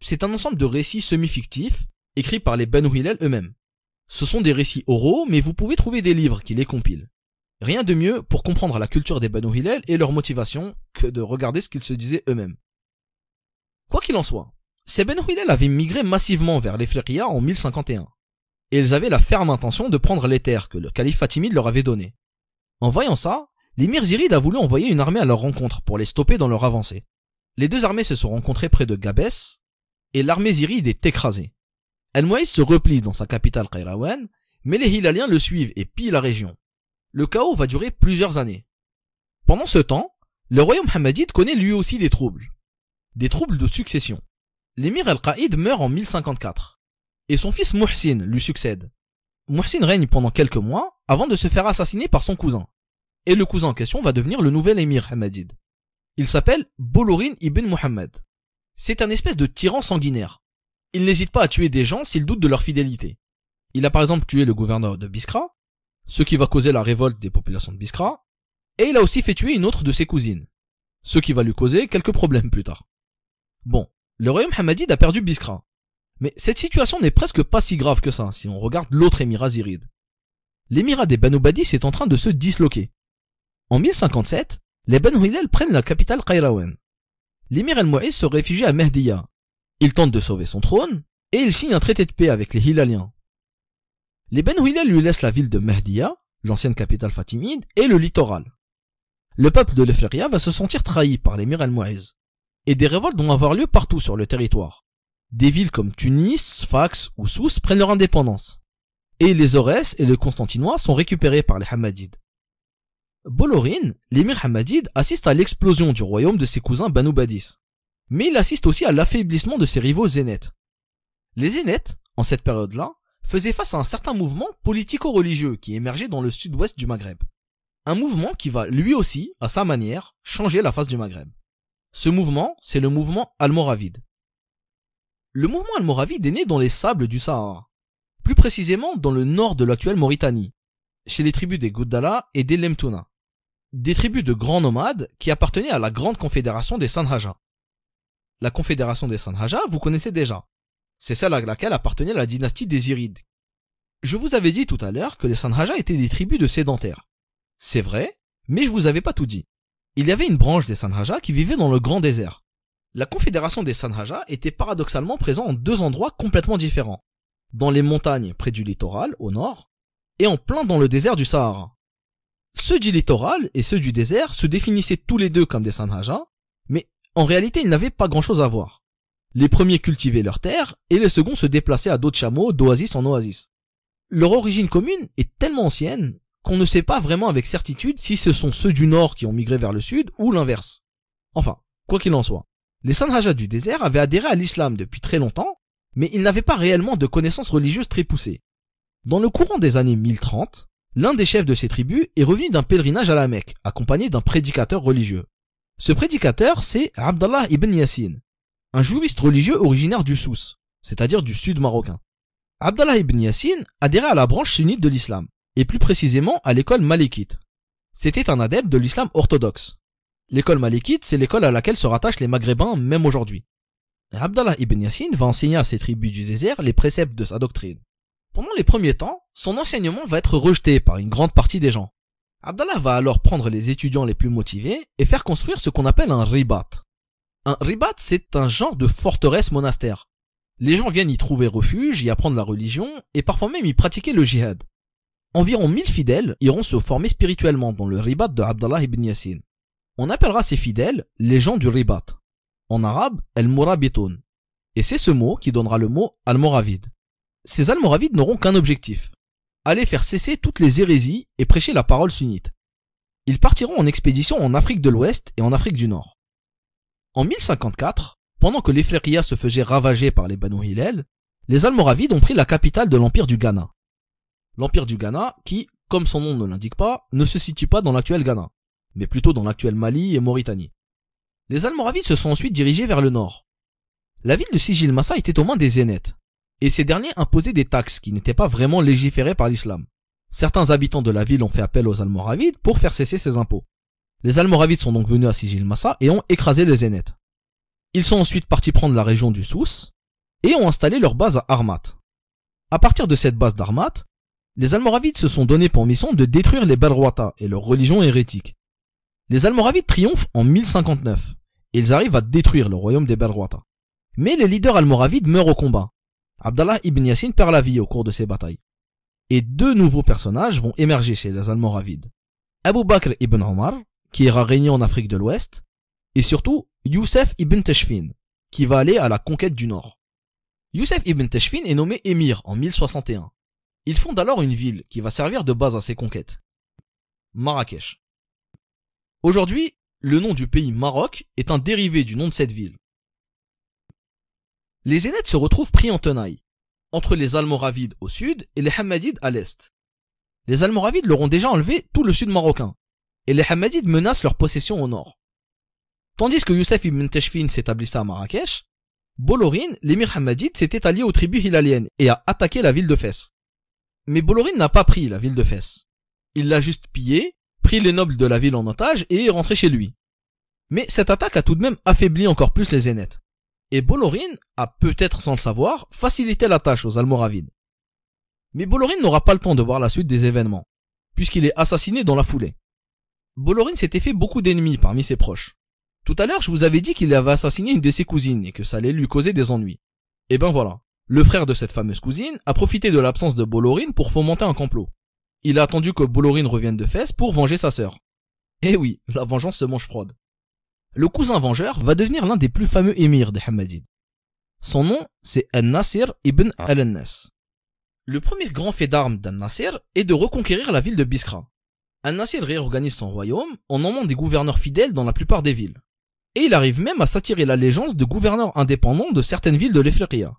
C'est un ensemble de récits semi-fictifs, écrits par les Banu Hilal eux-mêmes. Ce sont des récits oraux, mais vous pouvez trouver des livres qui les compilent. Rien de mieux pour comprendre la culture des Banu Hilal et leur motivation que de regarder ce qu'ils se disaient eux-mêmes. Quoi qu'il en soit, ces Banu Hilal avaient migré massivement vers l'Ifriqiya en 1051. Et ils avaient la ferme intention de prendre les terres que le calife fatimide leur avait données. En voyant ça, l'émir ziride a voulu envoyer une armée à leur rencontre pour les stopper dans leur avancée. Les deux armées se sont rencontrées près de Gabès, et l'armée ziride est écrasée. El-Mouaïz se replie dans sa capitale Qayrawan, mais les Hilaliens le suivent et pillent la région. Le chaos va durer plusieurs années. Pendant ce temps, le royaume hammadide connaît lui aussi des troubles. Des troubles de succession. L'émir Al-Qaïd meurt en 1054, et son fils Muhsin lui succède. Muhsin règne pendant quelques mois avant de se faire assassiner par son cousin. Et le cousin en question va devenir le nouvel émir hammadide. Il s'appelle Bolorin ibn Muhammad. C'est un espèce de tyran sanguinaire. Il n'hésite pas à tuer des gens s'il doute de leur fidélité. Il a par exemple tué le gouverneur de Biskra, ce qui va causer la révolte des populations de Biskra, et il a aussi fait tuer une autre de ses cousines, ce qui va lui causer quelques problèmes plus tard. Bon, le royaume hammadide a perdu Biskra, mais cette situation n'est presque pas si grave que ça si on regarde l'autre émirat ziride. L'émirat des Banu Badis est en train de se disloquer. En 1057, les Banu Hilal prennent la capitale Qayrawan. L'émir El-Mouaïz se réfugie à Mehdiya. Il tente de sauver son trône, et il signe un traité de paix avec les Hilaliens. Les Banu Hilal lui laissent la ville de Mehdiya, l'ancienne capitale fatimide, et le littoral. Le peuple de l'Ifriqiya va se sentir trahi par l'émir El-Mouaïz, et des révoltes vont avoir lieu partout sur le territoire. Des villes comme Tunis, Sfax ou Sousse prennent leur indépendance. Et les Aurès et les Constantinois sont récupérés par les Hammadides. Bolorin, l'émir hammadide, assiste à l'explosion du royaume de ses cousins Banu Badis. Mais il assiste aussi à l'affaiblissement de ses rivaux zénètes. Les zénètes, en cette période-là, faisaient face à un certain mouvement politico-religieux qui émergeait dans le sud-ouest du Maghreb. Un mouvement qui va, lui aussi, à sa manière, changer la face du Maghreb. Ce mouvement, c'est le mouvement almoravide. Le mouvement almoravide est né dans les sables du Sahara. Plus précisément dans le nord de l'actuelle Mauritanie, chez les tribus des Gouddala et des Lemtouna. Des tribus de grands nomades qui appartenaient à la grande confédération des Sanhaja. La confédération des Sanhaja, vous connaissez déjà. C'est celle à laquelle appartenait la dynastie des Irides. Je vous avais dit tout à l'heure que les Sanhaja étaient des tribus de sédentaires. C'est vrai, mais je vous avais pas tout dit. Il y avait une branche des Sanhaja qui vivait dans le grand désert. La confédération des Sanhaja était paradoxalement présente en deux endroits complètement différents. Dans les montagnes près du littoral, au nord, et en plein dans le désert du Sahara. Ceux du littoral et ceux du désert se définissaient tous les deux comme des Sanhaja, mais en réalité ils n'avaient pas grand chose à voir. Les premiers cultivaient leurs terres et les seconds se déplaçaient à dos de chameau d'oasis en oasis. Leur origine commune est tellement ancienne qu'on ne sait pas vraiment avec certitude si ce sont ceux du nord qui ont migré vers le sud ou l'inverse. Enfin, quoi qu'il en soit, les Sanhaja du désert avaient adhéré à l'islam depuis très longtemps, mais ils n'avaient pas réellement de connaissances religieuses très poussées. Dans le courant des années 1030, l'un des chefs de ces tribus est revenu d'un pèlerinage à la Mecque, accompagné d'un prédicateur religieux. Ce prédicateur, c'est Abdallah ibn Yassin, un juriste religieux originaire du Sousse, c'est-à-dire du sud marocain. Abdallah ibn Yassin adhérait à la branche sunnite de l'islam, et plus précisément à l'école malikite. C'était un adepte de l'islam orthodoxe. L'école malikite, c'est l'école à laquelle se rattachent les Maghrébins même aujourd'hui. Abdallah ibn Yassin va enseigner à ces tribus du désert les préceptes de sa doctrine. Pendant les premiers temps, son enseignement va être rejeté par une grande partie des gens. Abdallah va alors prendre les étudiants les plus motivés et faire construire ce qu'on appelle un ribat. Un ribat, c'est un genre de forteresse monastère. Les gens viennent y trouver refuge, y apprendre la religion et parfois même y pratiquer le djihad. Environ 1000 fidèles iront se former spirituellement dans le ribat de Abdallah ibn Yassin. On appellera ces fidèles les gens du ribat. En arabe, al-murabitoun. Et c'est ce mot qui donnera le mot almoravide. Ces almoravides n'auront qu'un objectif. Aller faire cesser toutes les hérésies et prêcher la parole sunnite. Ils partiront en expédition en Afrique de l'Ouest et en Afrique du Nord. En 1054, pendant que l'Ifriqiya se faisait ravager par les Banu Hillel, les Almoravides ont pris la capitale de l'empire du Ghana. L'empire du Ghana qui, comme son nom ne l'indique pas, ne se situe pas dans l'actuel Ghana, mais plutôt dans l'actuel Mali et Mauritanie. Les Almoravides se sont ensuite dirigés vers le nord. La ville de Sijil Massa était aux mains des Zénètes, et ces derniers imposaient des taxes qui n'étaient pas vraiment légiférées par l'islam. Certains habitants de la ville ont fait appel aux Almoravides pour faire cesser ces impôts. Les Almoravides sont donc venus à Sijil Massa et ont écrasé les Zénètes. Ils sont ensuite partis prendre la région du Sousse et ont installé leur base à Armat. À partir de cette base d'Armat, les Almoravides se sont donné pour mission de détruire les Berwata et leur religion hérétique. Les Almoravides triomphent en 1059 et ils arrivent à détruire le royaume des Berwata. Mais les leaders almoravides meurent au combat. Abdallah ibn Yassin perd la vie au cours de ces batailles. Et deux nouveaux personnages vont émerger chez les Almoravides. Abu Bakr ibn Omar, qui ira régner en Afrique de l'Ouest, et surtout Youssef ibn Tashfin, qui va aller à la conquête du Nord. Youssef ibn Tashfin est nommé émir en 1061. Il fonde alors une ville qui va servir de base à ses conquêtes. Marrakech. Aujourd'hui, le nom du pays Maroc est un dérivé du nom de cette ville. Les Zénètes se retrouvent pris en tenaille, entre les Almoravides au sud et les Hammadides à l'est. Les Almoravides leur ont déjà enlevé tout le sud marocain, et les Hammadides menacent leur possession au nord. Tandis que Youssef ibn Tashfin s'établissait à Marrakech, Bolorin, l'émir hammadide, s'était allié aux tribus hilaliennes et a attaqué la ville de Fès. Mais Bolorin n'a pas pris la ville de Fès. Il l'a juste pillée, pris les nobles de la ville en otage et est rentré chez lui. Mais cette attaque a tout de même affaibli encore plus les Zénètes. Et Bolorin a, peut-être sans le savoir, facilité la tâche aux Almoravides. Mais Bolorin n'aura pas le temps de voir la suite des événements, puisqu'il est assassiné dans la foulée. Bolorin s'était fait beaucoup d'ennemis parmi ses proches. Tout à l'heure, je vous avais dit qu'il avait assassiné une de ses cousines et que ça allait lui causer des ennuis. Et ben voilà, le frère de cette fameuse cousine a profité de l'absence de Bolorin pour fomenter un complot. Il a attendu que Bolorin revienne de Fès pour venger sa sœur. Et oui, la vengeance se mange froide. Le cousin vengeur va devenir l'un des plus fameux émirs des Hammadides. Son nom, c'est An-Nasir ibn al-Nas. Le premier grand fait d'armes d'An-Nasir est de reconquérir la ville de Biskra. An-Nasir réorganise son royaume en nommant des gouverneurs fidèles dans la plupart des villes. Et il arrive même à s'attirer l'allégeance de gouverneurs indépendants de certaines villes de l'Ifriqiya.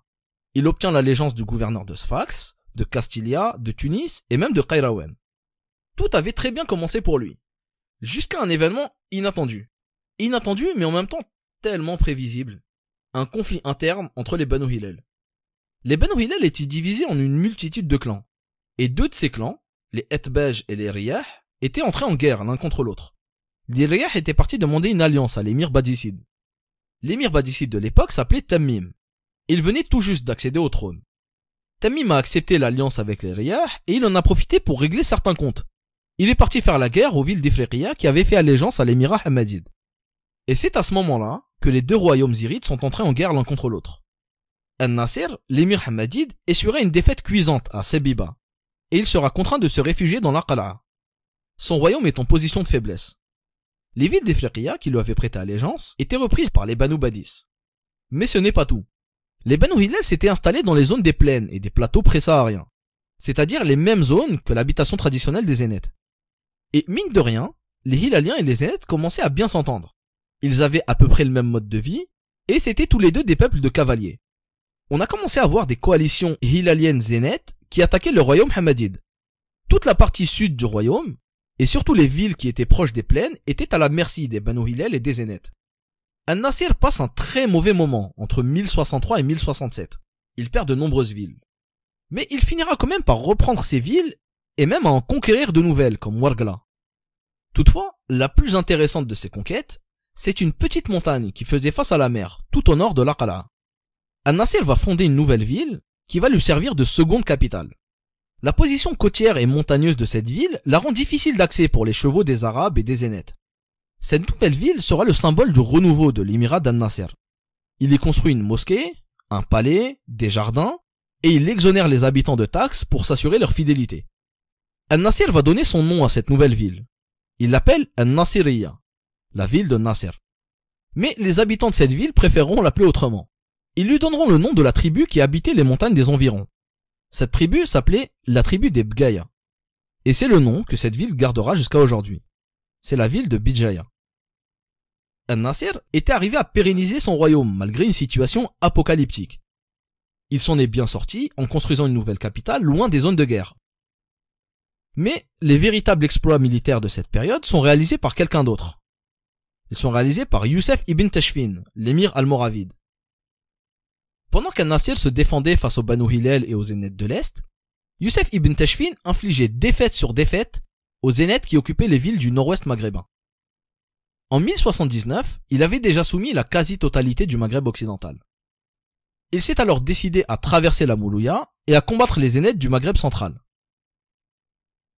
Il obtient l'allégeance du gouverneur de Sfax, de Castilia, de Tunis et même de Qayrawan. Tout avait très bien commencé pour lui. Jusqu'à un événement inattendu. Inattendu mais en même temps tellement prévisible. Un conflit interne entre les Banu Hillel. Les Banu Hillel étaient divisés en une multitude de clans. Et deux de ces clans, les Etbej et les Riyah, étaient entrés en guerre l'un contre l'autre. Les Riyah étaient partis demander une alliance à l'émir Badicide. L'émir Badicide de l'époque s'appelait Tammim. Il venait tout juste d'accéder au trône. Tammim a accepté l'alliance avec les Riyah et il en a profité pour régler certains comptes. Il est parti faire la guerre aux villes d'Ifriqiya qui avaient fait allégeance à l'émirat hammadide. Et c'est à ce moment-là que les deux royaumes zirides sont entrés en guerre l'un contre l'autre. An-Nasir, l'émir hammadide, essuierait une défaite cuisante à Sebiba, et il sera contraint de se réfugier dans la Qala'a. Son royaume est en position de faiblesse. Les villes d'Ifriqiya qui lui avaient prêté allégeance étaient reprises par les Banu Badis. Mais ce n'est pas tout. Les Banu Hillel s'étaient installés dans les zones des plaines et des plateaux pré-sahariens, c'est-à-dire les mêmes zones que l'habitation traditionnelle des Zénètes. Et mine de rien, les Hilaliens et les Zénètes commençaient à bien s'entendre. Ils avaient à peu près le même mode de vie, et c'étaient tous les deux des peuples de cavaliers. On a commencé à voir des coalitions hilaliennes zénètes qui attaquaient le royaume hammadide. Toute la partie sud du royaume, et surtout les villes qui étaient proches des plaines, étaient à la merci des Banu Hillel et des Zénètes. An-Nasir passe un très mauvais moment entre 1063 et 1067. Il perd de nombreuses villes. Mais il finira quand même par reprendre ces villes et même à en conquérir de nouvelles comme Wargla. Toutefois, la plus intéressante de ces conquêtes, c'est une petite montagne qui faisait face à la mer, tout au nord de la Qala'a. An-Nasir va fonder une nouvelle ville qui va lui servir de seconde capitale. La position côtière et montagneuse de cette ville la rend difficile d'accès pour les chevaux des Arabes et des Zénètes. Cette nouvelle ville sera le symbole du renouveau de l'émirat d'An-Nasir. Il y construit une mosquée, un palais, des jardins, et il exonère les habitants de taxes pour s'assurer leur fidélité. An-Nasir va donner son nom à cette nouvelle ville. Il l'appelle An-Nasiriyya, la ville de Nasser. Mais les habitants de cette ville préféreront l'appeler autrement. Ils lui donneront le nom de la tribu qui habitait les montagnes des environs. Cette tribu s'appelait la tribu des Bgaya. Et c'est le nom que cette ville gardera jusqu'à aujourd'hui. C'est la ville de Bijaya. An-Nasir était arrivé à pérenniser son royaume malgré une situation apocalyptique. Il s'en est bien sorti en construisant une nouvelle capitale loin des zones de guerre. Mais les véritables exploits militaires de cette période sont réalisés par quelqu'un d'autre. Ils sont réalisés par Youssef ibn Tashfin, l'émir almoravide. Pendant qu'An-Nasir se défendait face aux Banu Hillel et aux Zénètes de l'Est, Youssef ibn Tashfin infligeait défaite sur défaite aux Zénètes qui occupaient les villes du nord-ouest maghrébin. En 1079, il avait déjà soumis la quasi-totalité du Maghreb occidental. Il s'est alors décidé à traverser la Moulouya et à combattre les Zénètes du Maghreb central.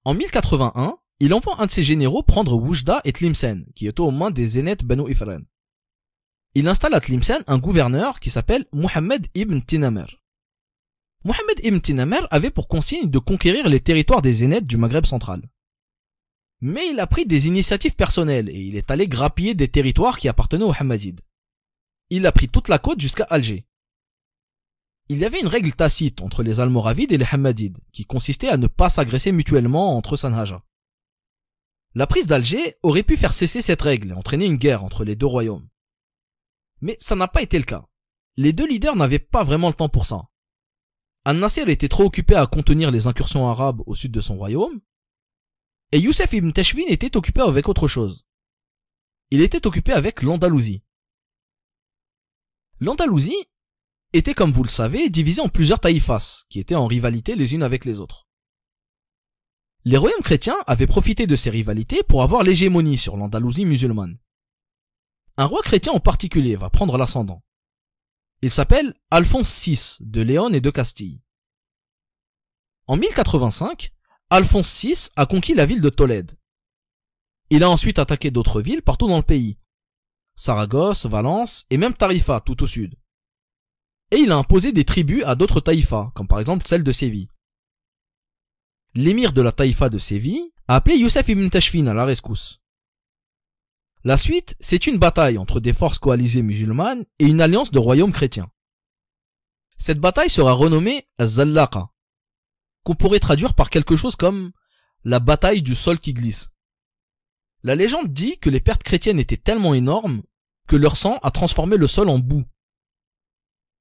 En 1081, il envoie un de ses généraux prendre Oujda et Tlemcen, qui étaient aux mains des Zénètes Banu Ifren. Il installe à Tlemcen un gouverneur qui s'appelle Mohammed ibn Tinamer. Mohammed ibn Tinamer avait pour consigne de conquérir les territoires des Zénètes du Maghreb central. Mais il a pris des initiatives personnelles et il est allé grappiller des territoires qui appartenaient aux Hammadides. Il a pris toute la côte jusqu'à Alger. Il y avait une règle tacite entre les Almoravides et les Hammadides qui consistait à ne pas s'agresser mutuellement entre Sanhaja. La prise d'Alger aurait pu faire cesser cette règle et entraîner une guerre entre les deux royaumes. Mais ça n'a pas été le cas. Les deux leaders n'avaient pas vraiment le temps pour ça. An-Nasir était trop occupé à contenir les incursions arabes au sud de son royaume, et Youssef ibn Tashfin était occupé avec autre chose. Il était occupé avec l'Andalousie. L'Andalousie était, comme vous le savez, divisée en plusieurs taïfas, qui étaient en rivalité les unes avec les autres. Les royaumes chrétiens avaient profité de ces rivalités pour avoir l'hégémonie sur l'Andalousie musulmane. Un roi chrétien en particulier va prendre l'ascendant. Il s'appelle Alphonse VI de Léon et de Castille. En 1085, Alphonse VI a conquis la ville de Tolède. Il a ensuite attaqué d'autres villes partout dans le pays. Saragosse, Valence et même Tarifa tout au sud. Et il a imposé des tribus à d'autres taïfas, comme par exemple celle de Séville. L'émir de la taïfa de Séville a appelé Youssef ibn Tashfin à la rescousse. La suite, c'est une bataille entre des forces coalisées musulmanes et une alliance de royaumes chrétiens. Cette bataille sera renommée Az-Zallaqa, qu'on pourrait traduire par quelque chose comme la bataille du sol qui glisse. La légende dit que les pertes chrétiennes étaient tellement énormes que leur sang a transformé le sol en boue.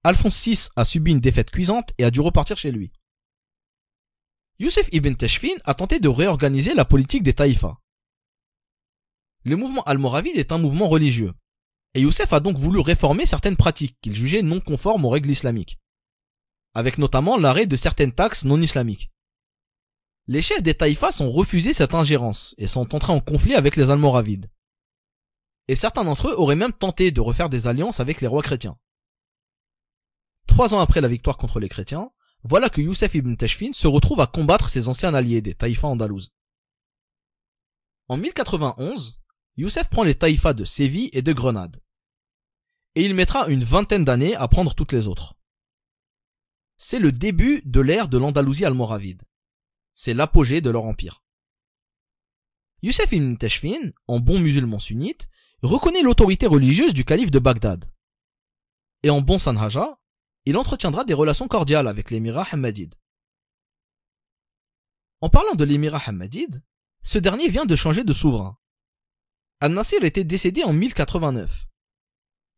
Alphonse VI a subi une défaite cuisante et a dû repartir chez lui. Youssef ibn Tashfin a tenté de réorganiser la politique des taïfas. Le mouvement almoravide est un mouvement religieux, et Youssef a donc voulu réformer certaines pratiques qu'il jugeait non conformes aux règles islamiques, avec notamment l'arrêt de certaines taxes non islamiques. Les chefs des taïfas ont refusé cette ingérence et sont entrés en conflit avec les almoravides. Et certains d'entre eux auraient même tenté de refaire des alliances avec les rois chrétiens. 3 ans après la victoire contre les chrétiens, voilà que Youssef ibn Tashfin se retrouve à combattre ses anciens alliés des taïfas andalouses. En 1091, Youssef prend les taïfas de Séville et de Grenade. Et il mettra une vingtaine d'années à prendre toutes les autres. C'est le début de l'ère de l'Andalousie almoravide. C'est l'apogée de leur empire. Youssef ibn Tashfin, en bon musulman sunnite, reconnaît l'autorité religieuse du calife de Bagdad. Et en bon Sanhaja, il entretiendra des relations cordiales avec l'émirat hammadide. En parlant de l'émirat hammadide, ce dernier vient de changer de souverain. Al-Nasir était décédé en 1089.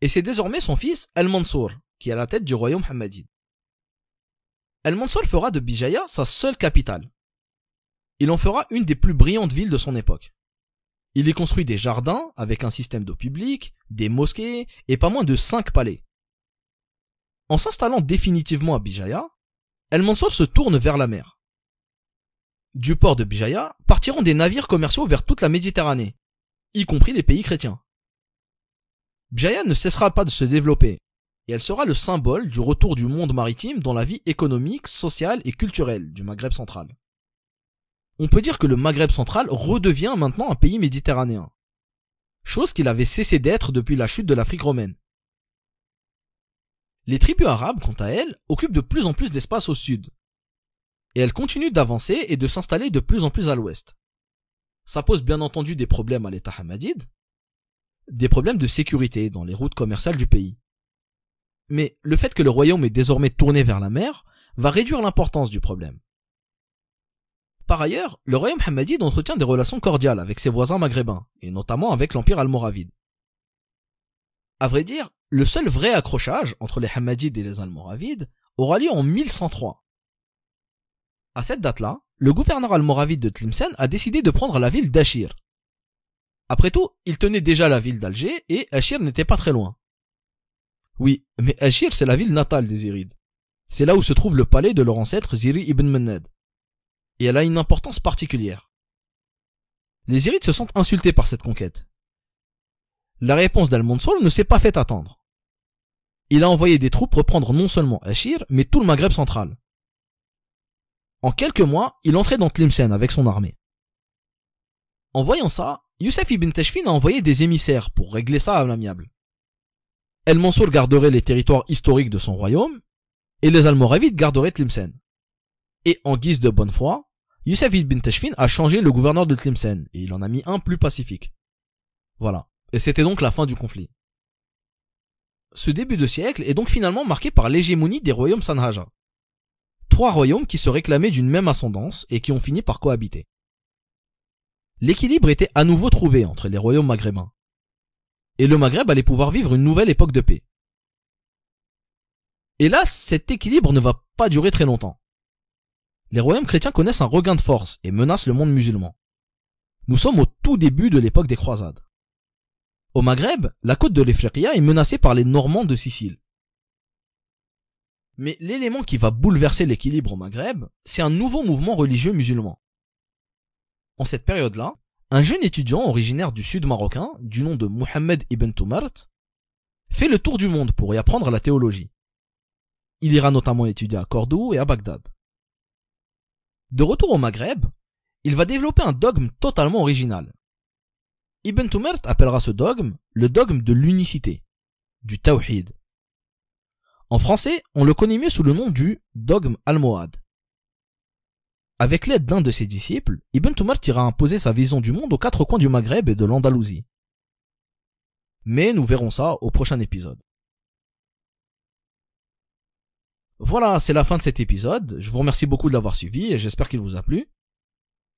Et c'est désormais son fils Al-Mansour qui est à la tête du royaume hammadide. Al-Mansour fera de Bijaya sa seule capitale. Il en fera une des plus brillantes villes de son époque. Il y construit des jardins avec un système d'eau publique, des mosquées et pas moins de 5 palais. En s'installant définitivement à Bijaya, Al-Mansour se tourne vers la mer. Du port de Bijaya partiront des navires commerciaux vers toute la Méditerranée, y compris les pays chrétiens. Bijaya ne cessera pas de se développer, et elle sera le symbole du retour du monde maritime dans la vie économique, sociale et culturelle du Maghreb central. On peut dire que le Maghreb central redevient maintenant un pays méditerranéen, chose qu'il avait cessé d'être depuis la chute de l'Afrique romaine. Les tribus arabes, quant à elles, occupent de plus en plus d'espace au sud, et elles continuent d'avancer et de s'installer de plus en plus à l'ouest. Ça pose bien entendu des problèmes à l'État hammadide, des problèmes de sécurité dans les routes commerciales du pays. Mais le fait que le royaume est désormais tourné vers la mer va réduire l'importance du problème. Par ailleurs, le royaume hammadide entretient des relations cordiales avec ses voisins maghrébins, et notamment avec l'empire almoravide. À vrai dire, le seul vrai accrochage entre les hammadides et les almoravides aura lieu en 1103. À cette date-là, le gouverneur almoravide de Tlemcen a décidé de prendre la ville d'Achir. Après tout, il tenait déjà la ville d'Alger et Achir n'était pas très loin. Oui, mais Achir c'est la ville natale des Zirides. C'est là où se trouve le palais de leur ancêtre Ziri ibn Menned. Et elle a une importance particulière. Les Zirides se sentent insultés par cette conquête. La réponse d'Al-Mansour ne s'est pas fait attendre. Il a envoyé des troupes reprendre non seulement Achir, mais tout le Maghreb central. En quelques mois, il entrait dans Tlemcen avec son armée. En voyant ça, Youssef ibn Tashfin a envoyé des émissaires pour régler ça à l'amiable. El-Mansour garderait les territoires historiques de son royaume, et les Almoravides garderaient Tlemcen. Et en guise de bonne foi, Youssef ibn Tashfin a changé le gouverneur de Tlemcen, et il en a mis un plus pacifique. Voilà. Et c'était donc la fin du conflit. Ce début de siècle est donc finalement marqué par l'hégémonie des royaumes Sanhaja. 3 royaumes qui se réclamaient d'une même ascendance et qui ont fini par cohabiter. L'équilibre était à nouveau trouvé entre les royaumes maghrébins. Et le Maghreb allait pouvoir vivre une nouvelle époque de paix. Et là, cet équilibre ne va pas durer très longtemps. Les royaumes chrétiens connaissent un regain de force et menacent le monde musulman. Nous sommes au tout début de l'époque des croisades. Au Maghreb, la côte de l'Ifriqiya est menacée par les Normands de Sicile. Mais l'élément qui va bouleverser l'équilibre au Maghreb, c'est un nouveau mouvement religieux musulman. En cette période-là, un jeune étudiant originaire du sud marocain, du nom de Mohammed ibn Toumart, fait le tour du monde pour y apprendre la théologie. Il ira notamment étudier à Cordoue et à Bagdad. De retour au Maghreb, il va développer un dogme totalement original. Ibn Toumart appellera ce dogme le dogme de l'unicité, du tawhid. En français, on le connaît mieux sous le nom du dogme almohade. Avec l'aide d'un de ses disciples, Ibn Toumart ira imposer sa vision du monde aux 4 coins du Maghreb et de l'Andalousie. Mais nous verrons ça au prochain épisode. Voilà, c'est la fin de cet épisode. Je vous remercie beaucoup de l'avoir suivi et j'espère qu'il vous a plu.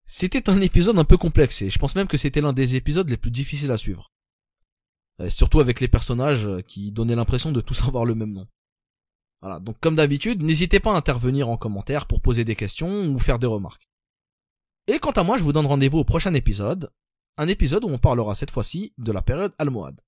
C'était un épisode un peu complexe et je pense même que c'était l'un des épisodes les plus difficiles à suivre. Surtout avec les personnages qui donnaient l'impression de tous avoir le même nom. Voilà, donc comme d'habitude, n'hésitez pas à intervenir en commentaire pour poser des questions ou faire des remarques. Et quant à moi, je vous donne rendez-vous au prochain épisode, un épisode où on parlera cette fois-ci de la période almohade.